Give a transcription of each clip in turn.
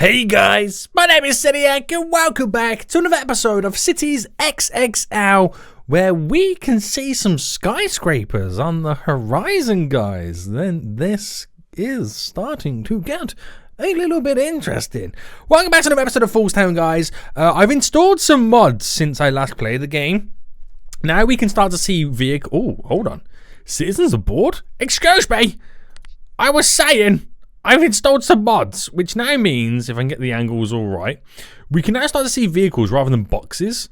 Hey guys, my name is Seniac and welcome back to another episode of Cities XXL, where we can see some skyscrapers on the horizon, guys. Then this is starting to get a little bit interesting. Welcome back to another episode of Falls Town, guys. I've installed some mods since I last played the game. Now we can start to see vehicle. Oh, hold on. Citizens aboard? Excuse me. I was saying I've installed some mods, which now means, if I can get the angles all right, we can now start to see vehicles rather than boxes,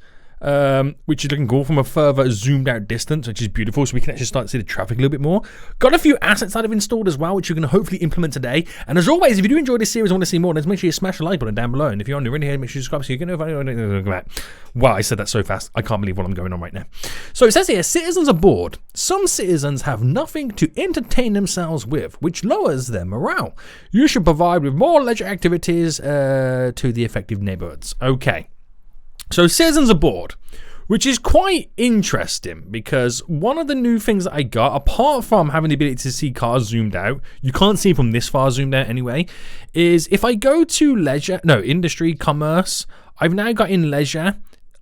which is looking cool from a further zoomed out distance, which is beautiful, so we can actually start to see the traffic a little bit more. Got a few assets that I've installed as well, which you're going to hopefully implement today. And as always, if you do enjoy this series and want to see more, then make sure you smash the like button down below. And if you're new here, make sure you subscribe so you can know. Wow, I said that so fast. I can't believe what I'm going on right now. So it says here, citizens aboard. Some citizens have nothing to entertain themselves with, which lowers their morale. You should provide with more leisure activities to the affected neighborhoods. Okay. So citizens aboard, which is quite interesting because one of the new things that I got, apart from having the ability to see cars zoomed out, you can't see from this far zoomed out anyway, is if I go to industry, commerce, I've now got in leisure,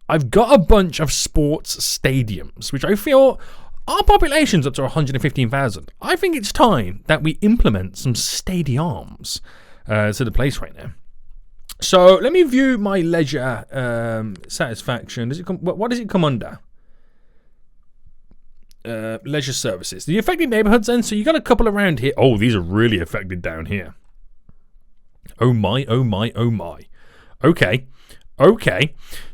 I've got a bunch of sports stadiums, which I feel our population's up to 115,000. I think it's time that we implement some stadiums to the place right now. So let me view my leisure satisfaction. What does it come under? Leisure services. The affected neighborhoods then. So you got a couple around here. Oh, these are really affected down here. Oh my, oh my, oh my. Okay.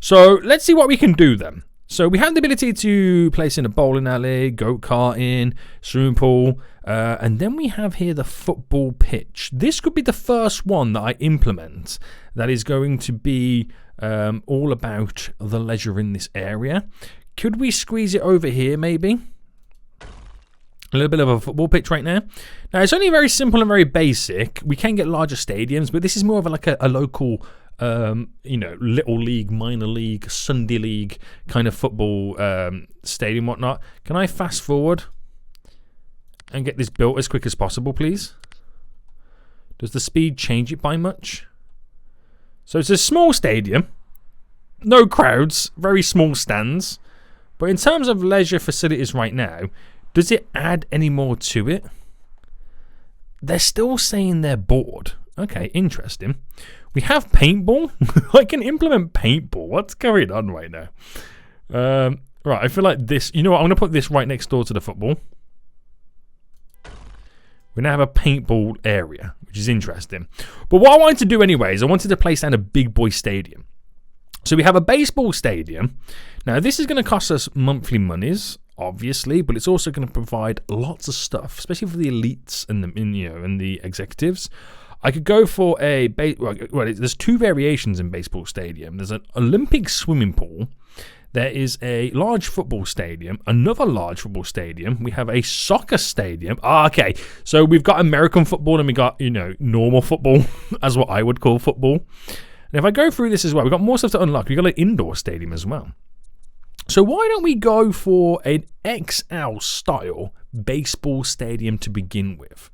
So let's see what we can do then. So we have the ability to place in a bowling alley, go-karting, swimming pool, and then we have here the football pitch. This could be the first one that I implement that is going to be all about the leisure in this area. Could we squeeze it over here maybe? A little bit of a football pitch right now. Now it's only very simple and very basic. We can get larger stadiums, but this is more of like a local little league, minor league, Sunday league kind of football stadium, whatnot. Can I fast forward and get this built as quick as possible, please? Does the speed change it by much? So it's a small stadium, no crowds, very small stands. But in terms of leisure facilities right now, does it add any more to it? They're still saying they're bored. Okay, interesting. We have paintball. I can implement paintball. What's going on right now? Right, I feel like this. You know what? I'm going to put this right next door to the football. We now have a paintball area, which is interesting. But what I wanted to do anyway is I wanted to place down a big boy stadium. So we have a baseball stadium. Now, this is going to cost us monthly monies, obviously, but it's also going to provide lots of stuff, especially for the elites and the executives. I could go for there's two variations in baseball stadium. There's an Olympic swimming pool. There is a large football stadium, another large football stadium. We have a soccer stadium. Okay. So we've got American football and we got, normal football, as what I would call football. And if I go through this as well, we've got more stuff to unlock. We've got an indoor stadium as well. So why don't we go for an XL style baseball stadium to begin with?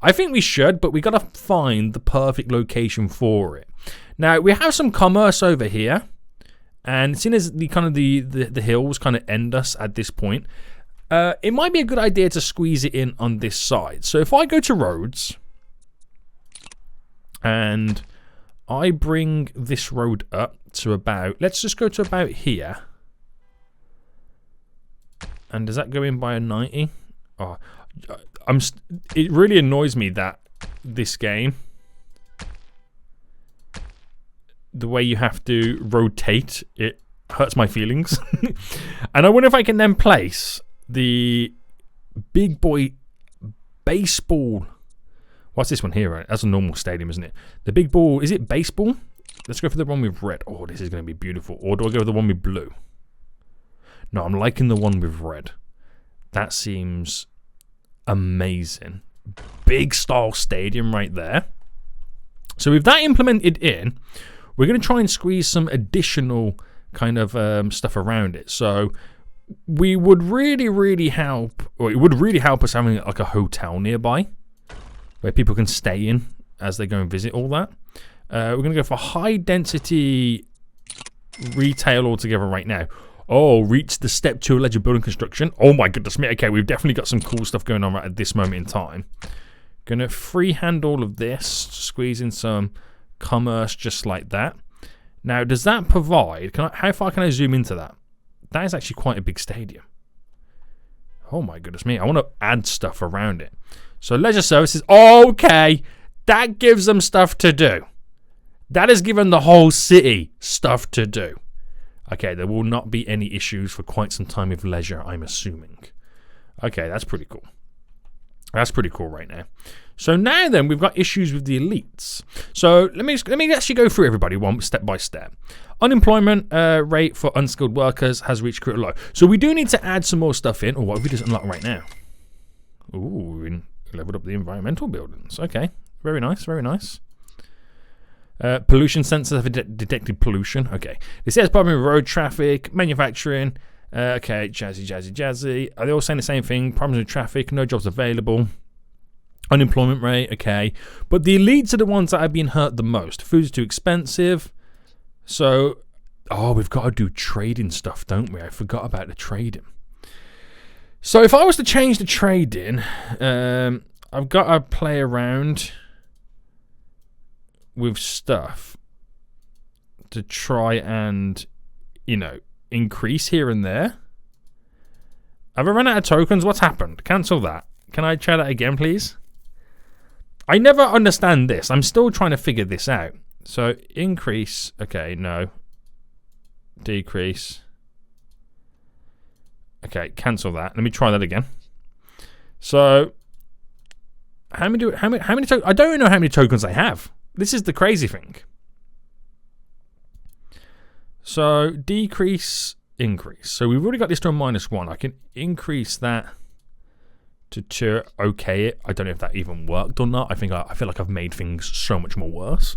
I think we should, but we got to find the perfect location for it. Now, we have some commerce over here, and seeing as the hills kind of end us at this point, it might be a good idea to squeeze it in on this side. So if I go to roads, and I bring this road up to let's just go to about here. And does that go in by a 90? Oh, it really annoys me that this game, the way you have to rotate, it hurts my feelings. And I wonder if I can then place the big boy baseball. What's this one here? Right? That's a normal stadium, isn't it? The big ball, is it baseball? Let's go for the one with red. Oh, this is going to be beautiful. Or do I go for the one with blue? No, I'm liking the one with red. That seems amazing. Big style stadium right there. So with that implemented in, we're going to try and squeeze some additional kind of stuff around it. So we would really help, or it would really help us having like a hotel nearby where people can stay in as they go and visit all that. We're going to go for high density retail altogether right now. Oh, reach the step 2 ledger building construction. Oh my goodness me. Okay, we've definitely got some cool stuff going on right at this moment in time. Going to freehand all of this, squeeze in some commerce just like that. Now, does that provide... how far can I zoom into that? That is actually quite a big stadium. Oh my goodness me. I want to add stuff around it. So leisure services. Okay. That gives them stuff to do. That has given the whole city stuff to do. Okay, there will not be any issues for quite some time with leisure, I'm assuming. Okay, that's pretty cool. That's pretty cool right now. So now then, we've got issues with the elites. So let me actually go through everybody one step by step. Unemployment rate for unskilled workers has reached critical low. So we do need to add some more stuff in. Or what have we just unlocked right now? Ooh, we leveled up the environmental buildings. Okay, very nice, very nice. Pollution sensors have detected pollution. Okay. It says problem with road traffic, manufacturing. Okay, jazzy. Are they all saying the same thing? Problems with traffic, no jobs available. Unemployment rate, okay. But the elites are the ones that have been hurt the most. Food's too expensive. So, we've got to do trading stuff, don't we? I forgot about the trading. So if I was to change the trading, I've got to play around with stuff to try and, increase here and there. Have I run out of tokens? What's happened? Cancel that. Can I try that again, please? I never understand this. I'm still trying to figure this out. So, increase. Okay, no. Decrease. Okay, cancel that. Let me try that again. So, how many tokens? I don't even know how many tokens I have. This is the crazy thing. So, decrease, increase. So, we've already got this to a -1. I can increase that to 2. Okay it. I don't know if that even worked or not. I feel like I've made things so much more worse.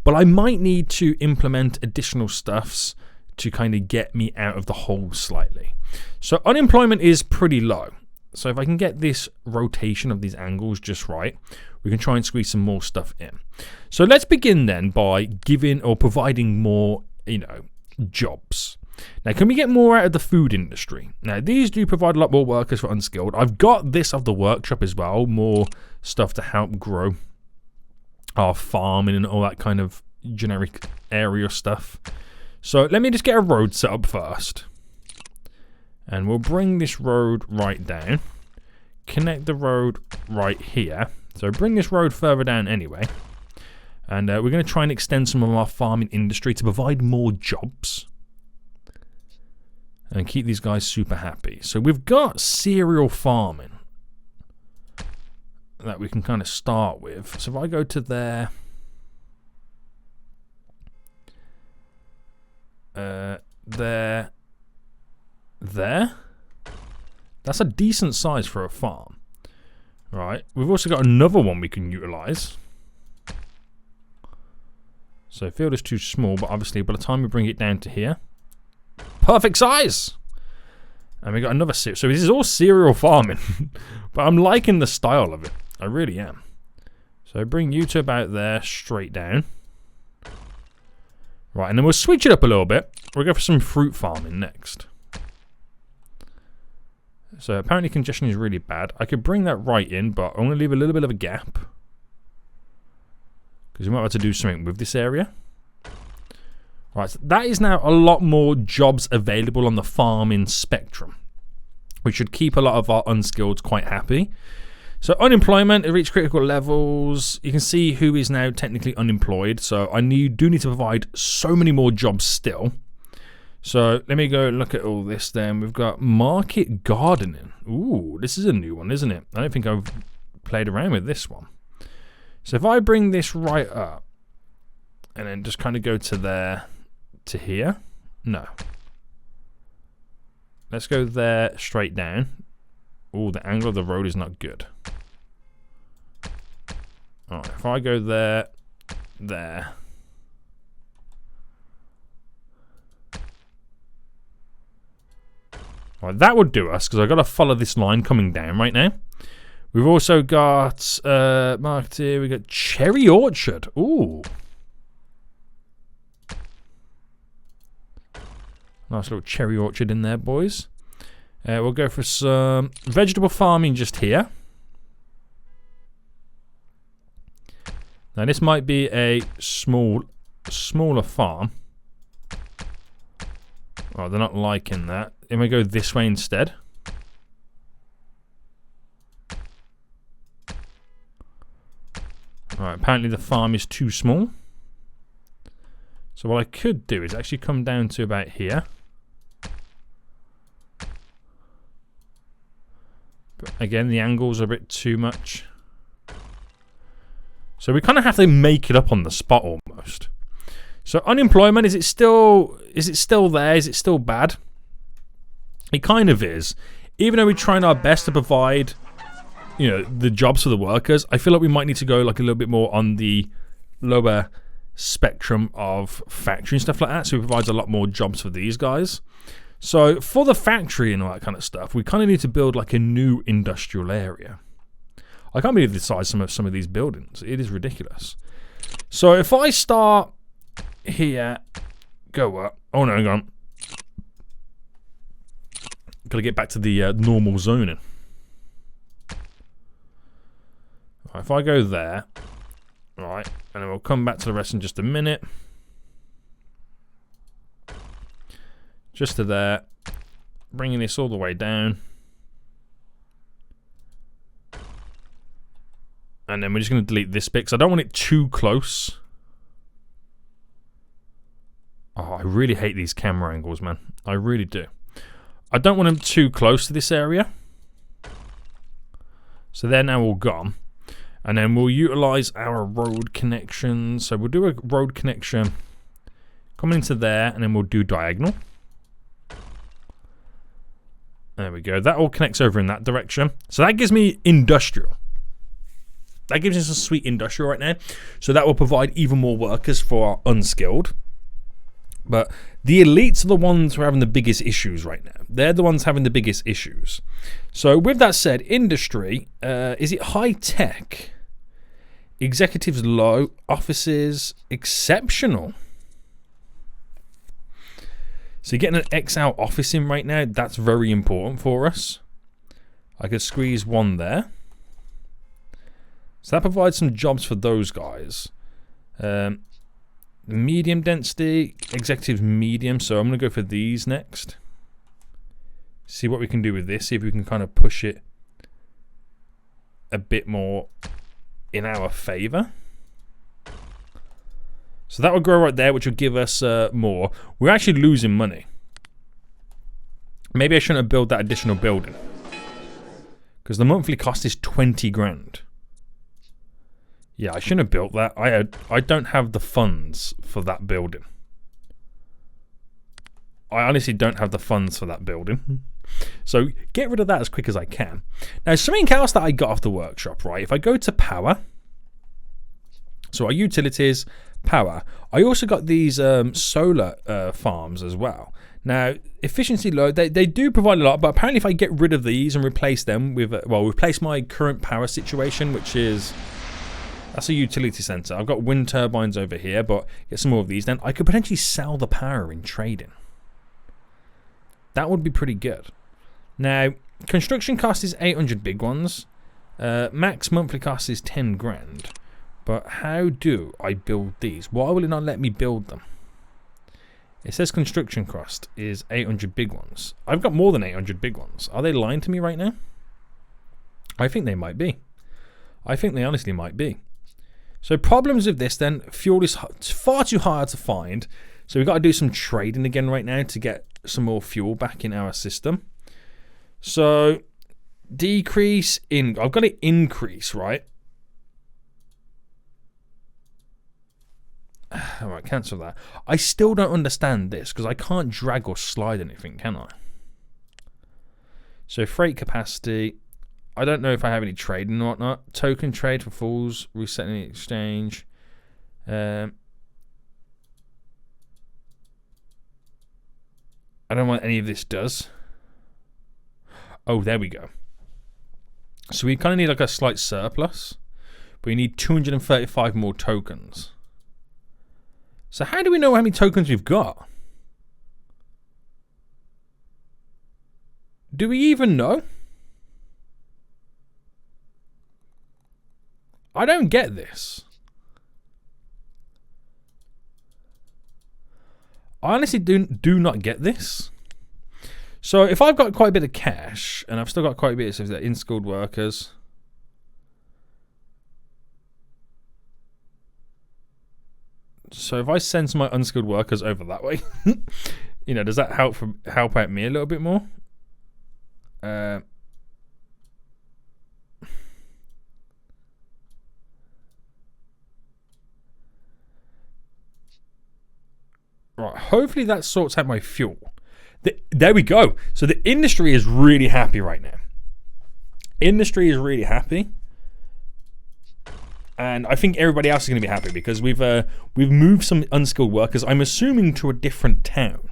But I might need to implement additional stuffs to kind of get me out of the hole slightly. So, unemployment is pretty low. So, if I can get this rotation of these angles just right, we can try and squeeze some more stuff in. So let's begin then by giving or providing more, jobs. Now, can we get more out of the food industry? Now, these do provide a lot more workers for unskilled. I've got this of the workshop as well, more stuff to help grow our farming and all that kind of generic area stuff. So let me just get a road set up first. And we'll bring this road right down. Connect the road right here. So bring this road further down anyway. And we're going to try and extend some of our farming industry to provide more jobs. And keep these guys super happy. So we've got cereal farming that we can kind of start with. So if I go to there. There. That's a decent size for a farm. Right. We've also got another one we can utilize. So field is too small, but obviously by the time we bring it down to here, perfect size. And we got another cereal. So this is all cereal farming, but I'm liking the style of it. I really am. So bring you to about there, straight down. Right, and then we'll switch it up a little bit. We'll go for some fruit farming next. So apparently congestion is really bad. I could bring that right in, but I'm going to leave a little bit of a gap. Because we might have to do something with this area. Right, so that is now a lot more jobs available on the farming spectrum. We should keep a lot of our unskilled quite happy. So unemployment, it reached critical levels. You can see who is now technically unemployed. So I do need to provide so many more jobs still. So let me go look at all this then. We've got market gardening. Ooh, this is a new one, isn't it? I don't think I've played around with this one. So if I bring this right up and then just kind of go to there to here. No. Let's go there straight down. Ooh, the angle of the road is not good. Alright, if I go there, there. Alright, that would do us because I've got to follow this line coming down right now. We've also got marketing, we got cherry orchard. Ooh. Nice little cherry orchard in there, boys. We'll go for some vegetable farming just here. Now this might be a smaller farm. Oh, they're not liking that. Then we go this way instead. Alright, apparently the farm is too small. So what I could do is actually come down to about here. But again, the angles are a bit too much. So we kind of have to make it up on the spot almost. So unemployment, is it still there? Is it still bad? It kind of is. Even though we're trying our best to provide, you know, the jobs for the workers, I feel like we might need to go like a little bit more on the lower spectrum of factory and stuff like that. So it provides a lot more jobs for these guys. So for the factory and all that kind of stuff, we kind of need to build like a new industrial area. I can't believe the size of some of these buildings. It is ridiculous. So if I start here, go up. Oh no, hang on. Gotta get back to the normal zoning. Right, if I go there, right, and then we'll come back to the rest in just a minute. Just to there, bringing this all the way down. And then we're just going to delete this bit because I don't want it too close. Oh, I really hate these camera angles, man. I really do. I don't want them too close to this area. So they're now all gone. And then we'll utilize our road connection. So we'll do a road connection coming into there, and then we'll do diagonal. There we go. That all connects over in that direction. So that gives me industrial. That gives us a sweet industrial right now. So that will provide even more workers for our unskilled. But the elites are the ones who are having the biggest issues right now. They're the ones having the biggest issues. So with that said, industry, is it high tech? Executives low, offices exceptional. So you're getting an XL office in right now. That's very important for us. I could squeeze one there. So that provides some jobs for those guys. Medium density, executives medium. So I'm going to go for these next. See what we can do with this. See if we can kind of push it a bit more in our favor. So that will grow right there, which will give us more. We're actually losing money. Maybe I shouldn't have built that additional building. Because the monthly cost is 20 grand. Yeah, I shouldn't have built that. I don't have the funds for that building. I honestly don't have the funds for that building. So get rid of that as quick as I can. Now, something else that I got off the workshop, right? If I go to power, so our utilities, power. I also got these solar farms as well. Now, efficiency low, they do provide a lot, but apparently if I get rid of these and replace them with, replace my current power situation, which is, that's a utility center. I've got wind turbines over here, but get some more of these, then I could potentially sell the power in trading. That would be pretty good. Now, construction cost is 800 big ones. Max monthly cost is 10 grand. But how do I build these? Why will it not let me build them? It says construction cost is 800 big ones. I've got more than 800 big ones. Are they lying to me right now? I think they might be. I think they honestly might be. So problems with this then, fuel is far too hard to find. So we've got to do some trading again right now to get some more fuel back in our system. So decrease in, I've got to increase, right? Alright, cancel that. I still don't understand this because I can't drag or slide anything, can I? So freight capacity. I don't know if I have any trading or whatnot. Token trade for fools. Resetting the exchange. I don't know what any of this does. Oh, there we go. So we kind of need like a slight surplus. But we need 235 more tokens. So how do we know how many tokens we've got? Do we even know? I don't get this. I honestly do not get this. So if I've got quite a bit of cash, and I've still got quite a bit of in-skilled workers, so if I send some of my unskilled workers over that way, you know, does that help out me a little bit more? Right, hopefully that sorts out my fuel. There we go. So the industry is really happy right now. Industry is really happy. And I think everybody else is going to be happy because we've moved some unskilled workers, I'm assuming, to a different town.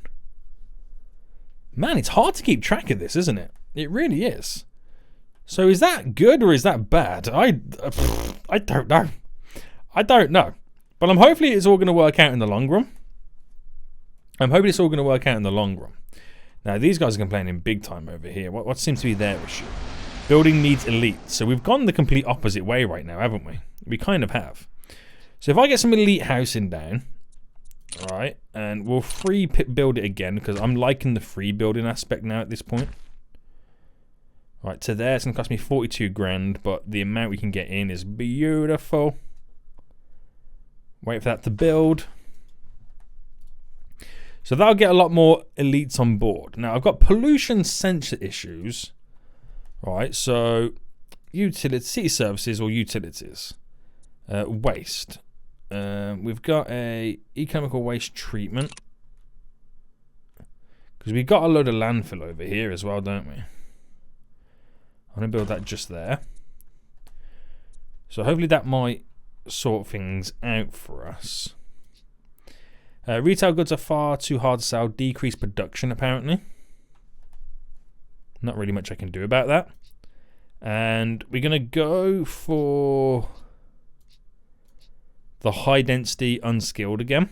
Man, it's hard to keep track of this, isn't it? It really is. So is that good or is that bad? I don't know. I don't know. But hopefully it's all going to work out in the long run. I'm hoping it's all going to work out in the long run. Now, these guys are complaining big time over here. What seems to be their issue? Building needs elite. So we've gone the complete opposite way right now, haven't we? We kind of have. So if I get some elite housing down, right, and we'll free build it again because I'm liking the free building aspect now at this point. Right, to there, it's going to cost me 42 grand, but the amount we can get in is beautiful. Wait for that to build. So that'll get a lot more elites on board. Now, I've got pollution sensor issues. Right, so city services or utilities. Waste. We've got a economical waste treatment. Because we've got a load of landfill over here as well, don't we? I'm going to build that just there. So hopefully that might sort things out for us. Retail goods are far too hard to sell. Decreased production, apparently. Not really much I can do about that. And we're going to go for the high density unskilled again.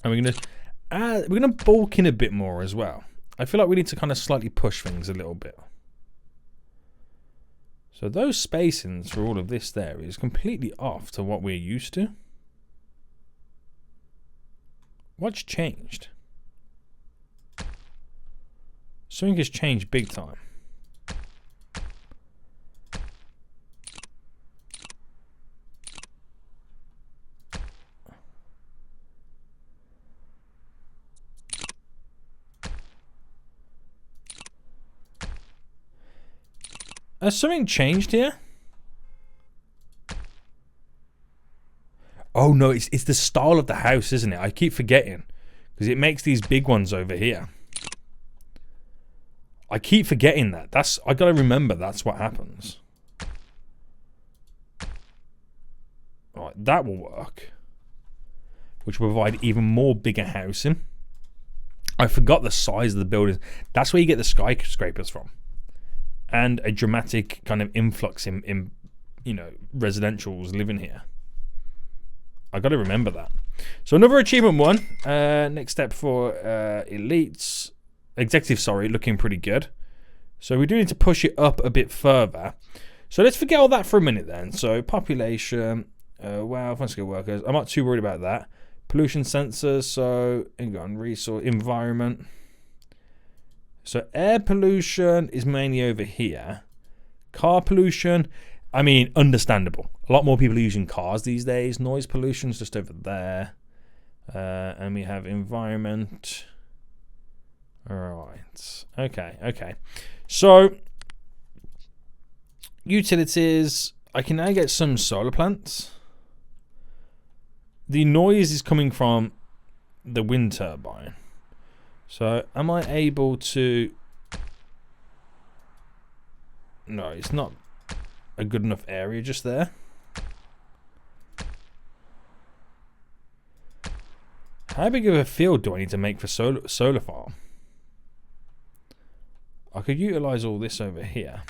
And we're going to bulk in a bit more as well. I feel like we need to kind of slightly push things a little bit. So those spacings for all of this there is completely off to what we're used to. What's changed? Something has changed big time. Has something changed here? Oh no, it's the style of the house, isn't it? I keep forgetting. Because it makes these big ones over here. I keep forgetting that. I gotta remember that's what happens. Alright, that will work. Which will provide even more bigger housing. I forgot the size of the buildings. That's where you get the skyscrapers from. And a dramatic kind of influx in you know, residentials living here. I got to remember that. So another achievement one. Next step for elites. Executive, sorry, looking pretty good. So we do need to push it up a bit further. So let's forget all that for a minute then. So population, wealth, unskilled workers. I'm not too worried about that. Pollution sensors, so resource, environment. So air pollution is mainly over here. Car pollution, I mean, understandable. A lot more people are using cars these days. Noise pollution is just over there. And we have environment. All right. Okay. So, utilities. I can now get some solar plants. The noise is coming from the wind turbine. So, am I able to... No, it's not a good enough area just there. How big of a field do I need to make for solar farm? I could utilize all this over here.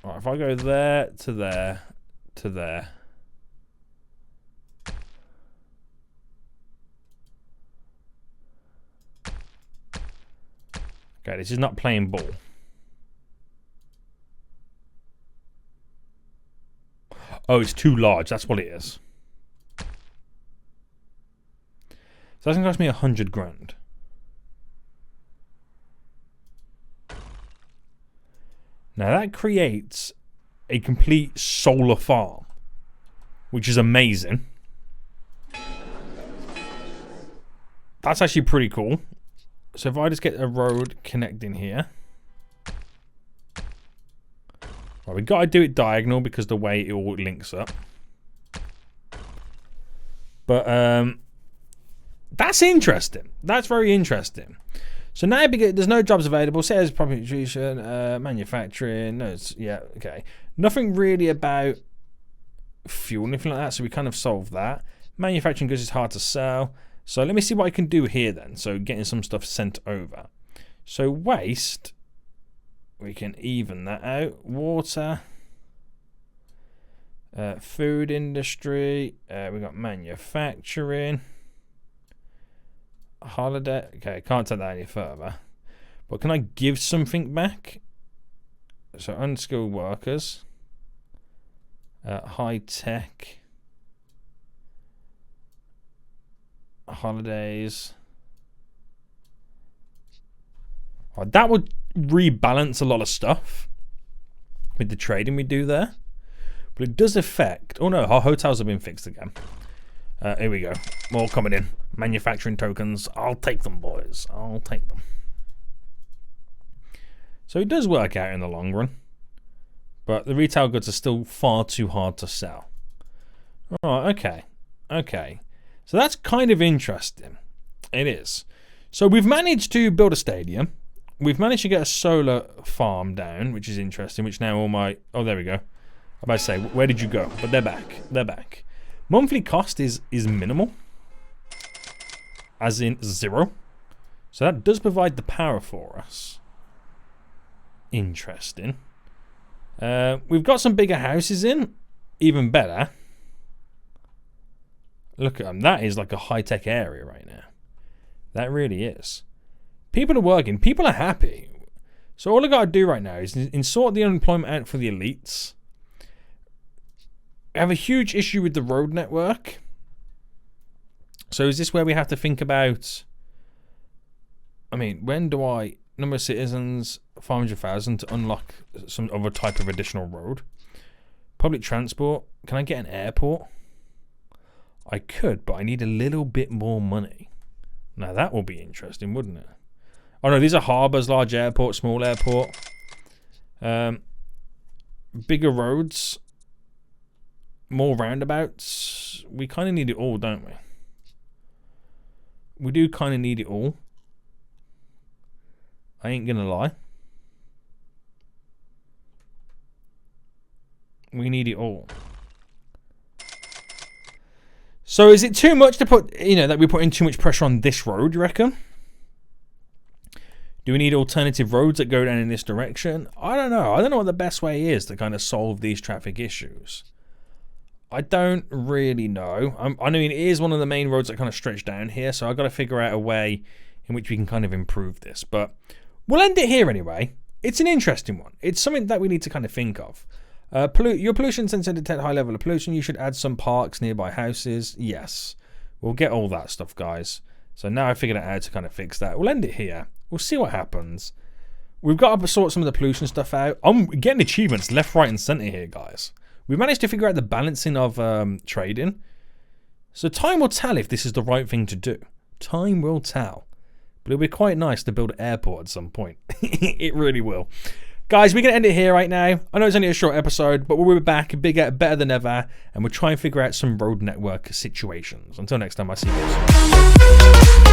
Alright, if I go there to there to there. Okay, this is not playing ball. Oh, it's too large. That's what it is. So that's going to cost me 100 grand. Now that creates a complete solar farm, which is amazing. That's actually pretty cool. So if I just get a road connecting here. Right, we got to do it diagonal because the way it all links up. But that's interesting. That's very interesting. So now there's no jobs available. Says property distribution, manufacturing. No, yeah, okay. Nothing really about fuel, anything like that. So we kind of solved that. Manufacturing goods is hard to sell. So let me see what I can do here then. So getting some stuff sent over. So waste, we can even that out. Water, food industry. We got manufacturing. Holiday. Okay, I can't take that any further. But can I give something back? So unskilled workers. High tech. Holidays. Oh, that would rebalance a lot of stuff with the trading we do there. But it does affect... Oh no, our hotels have been fixed again. Here we go. More coming in. Manufacturing tokens. I'll take them, boys. I'll take them. So it does work out in the long run. But the retail goods are still far too hard to sell. Oh, okay. Okay. So that's kind of interesting. It is. So we've managed to build a stadium. We've managed to get a solar farm down, which is interesting, which now all my... Oh, there we go. I'm about to say, where did you go? But they're back. They're back. Monthly cost is minimal. As in 0. So that does provide the power for us. Interesting. We've got some bigger houses in. Even better. Look at them. That is like a high-tech area right now. That really is. People are working. People are happy. So all I got to do right now is insert the unemployment out for the elites. I have a huge issue with the road network. So is this where we have to think about... I mean, when do I... Number of citizens, 500,000 to unlock some other type of additional road. Public transport. Can I get an airport? I could, but I need a little bit more money. Now that will be interesting, wouldn't it? Oh no, these are harbours, large airport, small airport. Bigger roads. More roundabouts. We kind of need it all, don't we? We do kind of need it all. I ain't gonna lie. We need it all. So is it too much to put, you know, that we're putting too much pressure on this road, you reckon? Do we need alternative roads that go down in this direction? I don't know. I don't know what the best way is to kind of solve these traffic issues. I don't really know. I mean, it is one of the main roads that kind of stretch down here, so I've got to figure out a way in which we can kind of improve this. But we'll end it here anyway. It's an interesting one. It's something that we need to kind of think of. Your pollution sensor detect high level of pollution. You should add some parks nearby houses. Yes. We'll get all that stuff, guys. So now I figured out how to kind of fix that. We'll end it here. We'll see what happens. We've got to sort some of the pollution stuff out. I'm getting achievements left, right, and centre here, guys. We managed to figure out the balancing of trading. So time will tell if this is the right thing to do. Time will tell. But it'll be quite nice to build an airport at some point. It really will. Guys, we're going to end it here right now. I know it's only a short episode, but we'll be back bigger, better than ever. And we'll try and figure out some road network situations. Until next time, I see you.